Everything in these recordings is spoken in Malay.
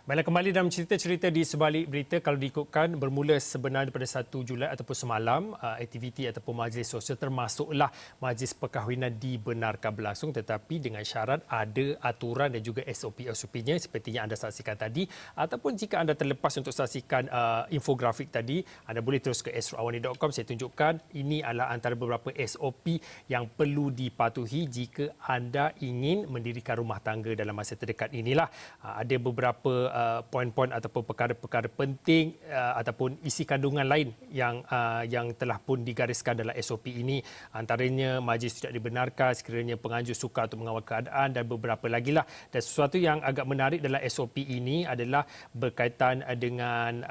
Baiklah, kembali dalam cerita-cerita di sebalik berita. Kalau diikutkan, bermula sebenarnya pada 1 Julai ataupun semalam, aktiviti ataupun majlis sosial termasuklah majlis perkahwinan dibenarkan berlangsung, tetapi dengan syarat ada aturan dan juga SOP-SOP-nya seperti yang anda saksikan tadi. Ataupun jika anda terlepas untuk saksikan infografik tadi, anda boleh terus ke astro.awani.com. Saya tunjukkan ini adalah antara beberapa SOP yang perlu dipatuhi jika anda ingin mendirikan rumah tangga dalam masa terdekat inilah. Ada beberapa poin-poin ataupun perkara-perkara penting ataupun isi kandungan lain yang telah pun digariskan dalam SOP ini. Antaranya majlis tidak dibenarkan sekiranya penganjur sukar untuk mengawal keadaan dan beberapa lagi lah. Dan sesuatu yang agak menarik dalam SOP ini adalah berkaitan dengan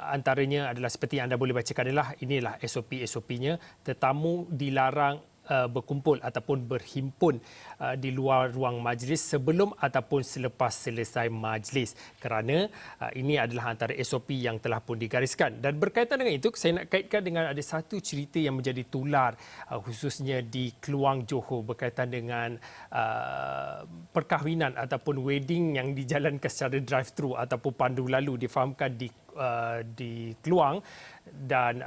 antaranya adalah seperti yang anda boleh bacakan inilah SOP-SOP-nya. Tetamu dilarang berkumpul ataupun berhimpun di luar ruang majlis sebelum ataupun selepas selesai majlis, kerana ini adalah antara SOP yang telah pun digariskan. Dan berkaitan dengan itu, saya nak kaitkan dengan ada satu cerita yang menjadi tular khususnya di Kluang Johor berkaitan dengan perkahwinan ataupun wedding yang dijalankan secara drive-thru ataupun pandu lalu. Difahamkan di Kluang, dan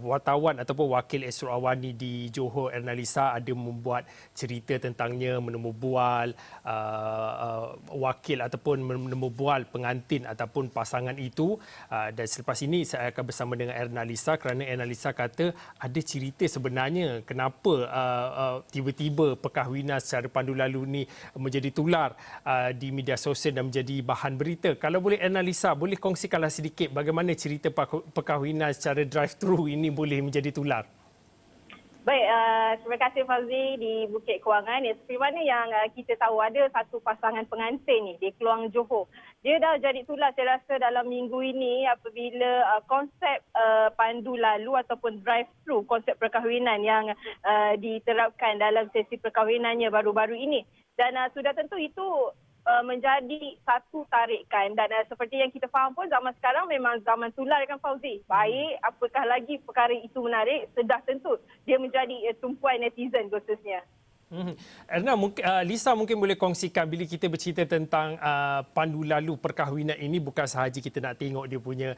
wartawan ataupun wakil Astro Awani di Johor, Ernalisa, ada membuat cerita tentangnya, menemu bual wakil ataupun menemu bual pengantin ataupun pasangan itu. Dan selepas ini saya akan bersama dengan Ernalisa, kerana Ernalisa kata ada cerita sebenarnya kenapa tiba-tiba perkahwinan secara pandu lalu ni menjadi tular di media sosial dan menjadi bahan berita. Kalau boleh Ernalisa, boleh kongsikanlah sedikit bagaimana cerita perkahwinan secara drive-thru ini boleh menjadi tular. Baik, terima kasih Fauzi di Bukit Kewangan. Seperti mana yang kita tahu, ada satu pasangan pengantin ni di Kluang Johor. Dia dah jadi tular saya rasa dalam minggu ini apabila konsep pandu lalu ataupun drive-thru konsep perkahwinan yang diterapkan dalam sesi perkahwinannya baru-baru ini. Dan sudah tentu itu menjadi satu tarikan, dan seperti yang kita faham pun zaman sekarang memang zaman tular kan Fauzi. Baik, apakah lagi perkara itu menarik, sudah tentu dia menjadi tumpuan netizen khususnya. Erna, Lisa mungkin boleh kongsikan bila kita bercerita tentang pandu lalu perkahwinan ini, bukan sahaja kita nak tengok dia punya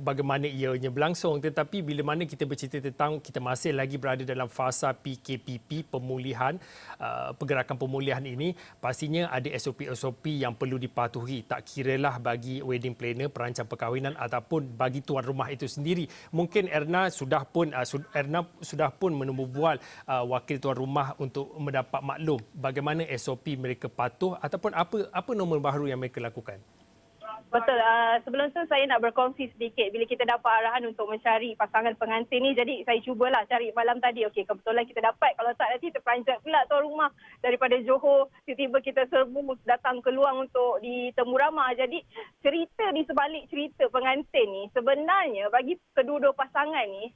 bagaimana ianya berlangsung, tetapi bila mana kita bercerita tentang kita masih lagi berada dalam fasa PKPP, pemulihan, pergerakan pemulihan ini, pastinya ada SOP-SOP yang perlu dipatuhi, tak kiralah bagi wedding planner, perancang perkahwinan ataupun bagi tuan rumah itu sendiri. Mungkin Erna sudah pun menemu bual wakil tuan rumah untuk mendapat maklum bagaimana SOP mereka patuh ataupun apa norma baru yang mereka lakukan. Betul. Sebelum tu saya nak berkongsi sedikit bila kita dapat arahan untuk mencari pasangan pengantin ni. Jadi saya cubalah cari malam tadi. Okey, kebetulan kita dapat. Kalau tak nanti terperanjat pula tuan rumah daripada Johor. Tiba-tiba kita serbu datang ke Luang untuk ditemu ramah. Jadi cerita di sebalik cerita pengantin ni sebenarnya bagi kedua-dua pasangan ni,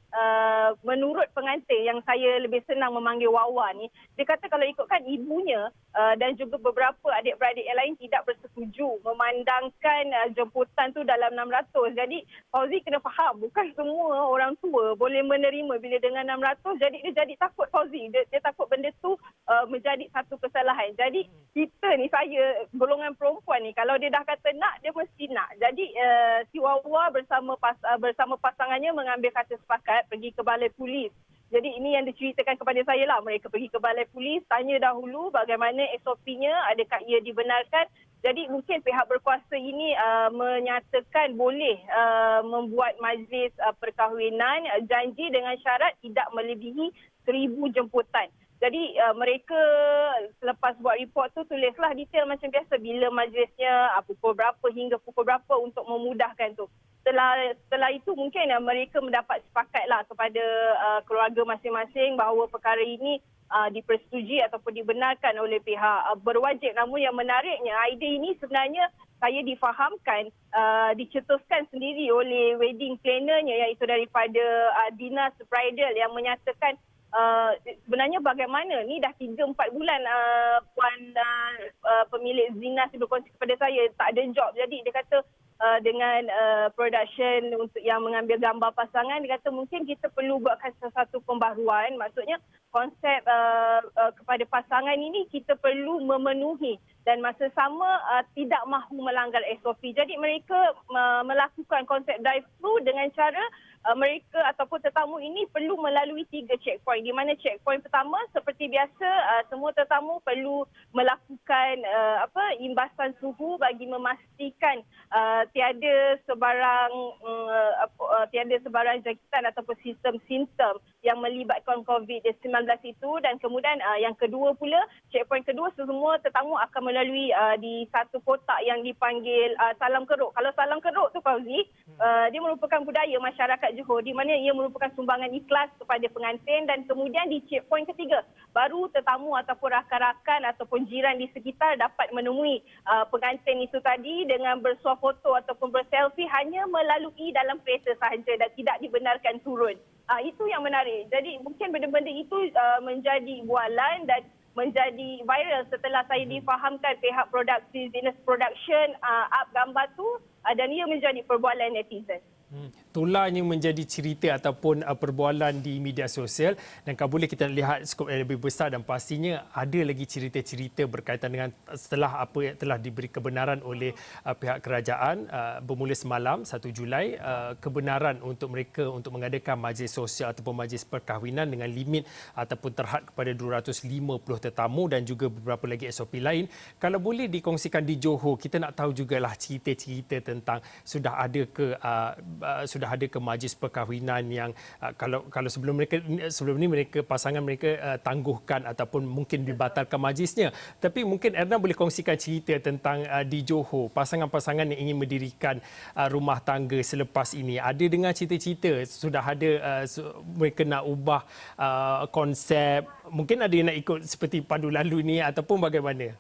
menurut pengantin yang saya lebih senang memanggil Wawa ni, dia kata kalau ikutkan ibunya dan juga beberapa adik-beradik yang lain tidak bersetuju memandangkan jemputan tu dalam 600. Jadi Fauzi kena faham, bukan semua orang tua boleh menerima bila dengan 600. Jadi dia jadi takut Fauzi. Dia takut benda tu menjadi satu kesalahan. Jadi kita ni, saya golongan perempuan ni, kalau dia dah kata nak, dia mesti nak. Jadi si Wawa bersama pasangannya mengambil kata sepakat pergi ke balai polis. Jadi ini yang diceritakan kepada saya lah. Mereka pergi ke balai polis, tanya dahulu bagaimana SOP-nya, adakah ia dibenarkan. Jadi mungkin pihak berkuasa ini menyatakan boleh membuat majlis perkahwinan, janji dengan syarat tidak melebihi 1,000 jemputan. Jadi mereka selepas buat report tu tulislah detail macam biasa, bila majlisnya, pukul berapa hingga pukul berapa untuk memudahkan tu. Setelah itu mungkin mereka mendapat sepakatlah kepada keluarga masing-masing bahawa perkara ini dipersetujui ataupun dibenarkan oleh pihak berwajib. Namun yang menariknya, idea ini sebenarnya saya difahamkan dicetuskan sendiri oleh wedding planner-nya, iaitu daripada Dinas Bridal, yang menyatakan sebenarnya bagaimana ni dah 3-4 bulan puan pemilik Zinas berkongsi kepada saya tak ada job. Jadi dia kata dengan production untuk yang mengambil gambar pasangan, dia kata mungkin kita perlu buatkan sesuatu pembaharuan. Maksudnya konsep kepada pasangan ini kita perlu memenuhi dan masa sama tidak mahu melanggar SOP. Jadi mereka melakukan konsep drive-thru dengan cara mereka ataupun tetamu ini perlu melalui 3 checkpoint, di mana checkpoint pertama seperti biasa semua tetamu perlu melakukan imbasan suhu bagi memastikan tiada sebarang jangkitan ataupun simptom yang melibatkan COVID-19 itu. Dan kemudian yang kedua pula, checkpoint kedua, semua tetamu akan melalui di satu kotak yang dipanggil salam keruk. Kalau salam keruk tu Fauzi, dia merupakan budaya masyarakat Johor di mana ia merupakan sumbangan ikhlas kepada pengantin. Dan kemudian di checkpoint ketiga, baru tetamu ataupun rakan-rakan ataupun jiran di sekitar dapat menemui pengantin itu tadi dengan bersuah foto ataupun berselfie hanya melalui dalam kereta sahaja dan tidak dibenarkan turun. Itu yang menarik. Jadi mungkin benda-benda itu menjadi bualan dan menjadi viral setelah saya difahamkan pihak produksi Venus Production up gambar tu dan ia menjadi perbualan netizen. Tulanya menjadi cerita ataupun perbualan di media sosial, dan kalau boleh kita lihat skop yang lebih besar dan pastinya ada lagi cerita-cerita berkaitan dengan setelah apa yang telah diberi kebenaran oleh pihak kerajaan bermula semalam 1 Julai kebenaran untuk mereka untuk mengadakan majlis sosial ataupun majlis perkahwinan dengan limit ataupun terhad kepada 250 tetamu dan juga beberapa lagi SOP lain. Kalau boleh dikongsikan di Johor, kita nak tahu jugalah cerita-cerita tentang sudah ada ke majlis perkahwinan yang kalau sebelum ni mereka pasangan mereka tangguhkan ataupun mungkin dibatalkan majlisnya. Tapi mungkin Erna boleh kongsikan cerita tentang di Johor pasangan-pasangan yang ingin mendirikan rumah tangga selepas ini. Ada dengar cerita-cerita sudah ada mereka nak ubah konsep, mungkin ada yang nak ikut seperti pandu lalu ni ataupun bagaimana?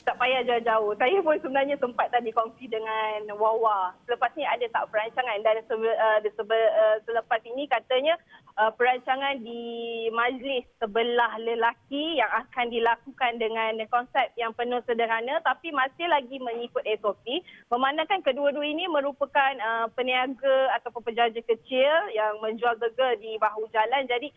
Tak payah jauh-jauh. Saya pun sebenarnya sempat tadi kongsi dengan Wawa. Selepas ni ada tak perancangan dan selepas ini katanya perancangan di majlis sebelah lelaki yang akan dilakukan dengan konsep yang penuh sederhana tapi masih lagi mengikut SOP. Memandangkan kedua-dua ini merupakan peniaga ataupun penjaja kecil yang menjual burger di bahu jalan. Jadi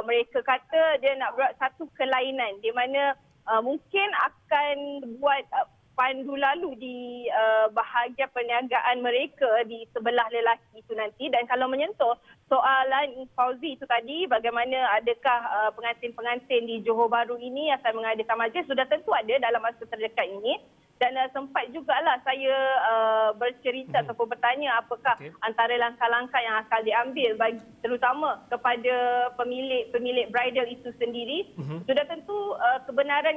mereka kata dia nak buat satu kelainan di mana mungkin akan buat pandu lalu di bahagian perniagaan mereka di sebelah lelaki itu nanti. Dan kalau menyentuh soalan Fauzi itu tadi, bagaimana adakah pengantin-pengantin di Johor Bahru ini akan mengadakan majlis, sudah tentu ada dalam masa terdekat ini. Dan sempat jugalah saya bercerita ataupun bertanya apakah antara langkah-langkah yang akan diambil bagi terutama kepada pemilik bridal itu sendiri. Sudah tentu kebenaran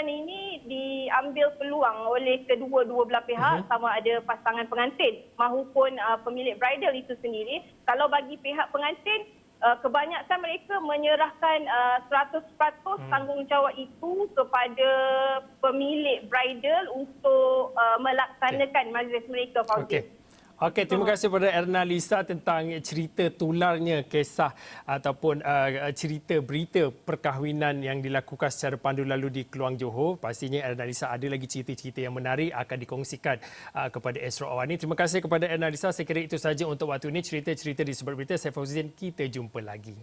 ini diambil peluang oleh kedua-dua belah pihak, sama ada pasangan pengantin maupun pemilik bridal itu sendiri. Kalau bagi pihak pengantin, kebanyakan mereka menyerahkan 100% tanggungjawab itu kepada pemilik bridal untuk melaksanakan majlis mereka, Fauzi. Okey, terima kasih kepada Erna Lisa tentang cerita tularnya kisah ataupun cerita berita perkahwinan yang dilakukan secara pandu lalu di Keluang Johor. Pastinya Erna Lisa ada lagi cerita-cerita yang menarik akan dikongsikan kepada Astro Awani. Terima kasih kepada Erna Lisa. Saya kira itu sahaja untuk waktu ini cerita-cerita di Sebar Berita. Saya Fauzin, kita jumpa lagi.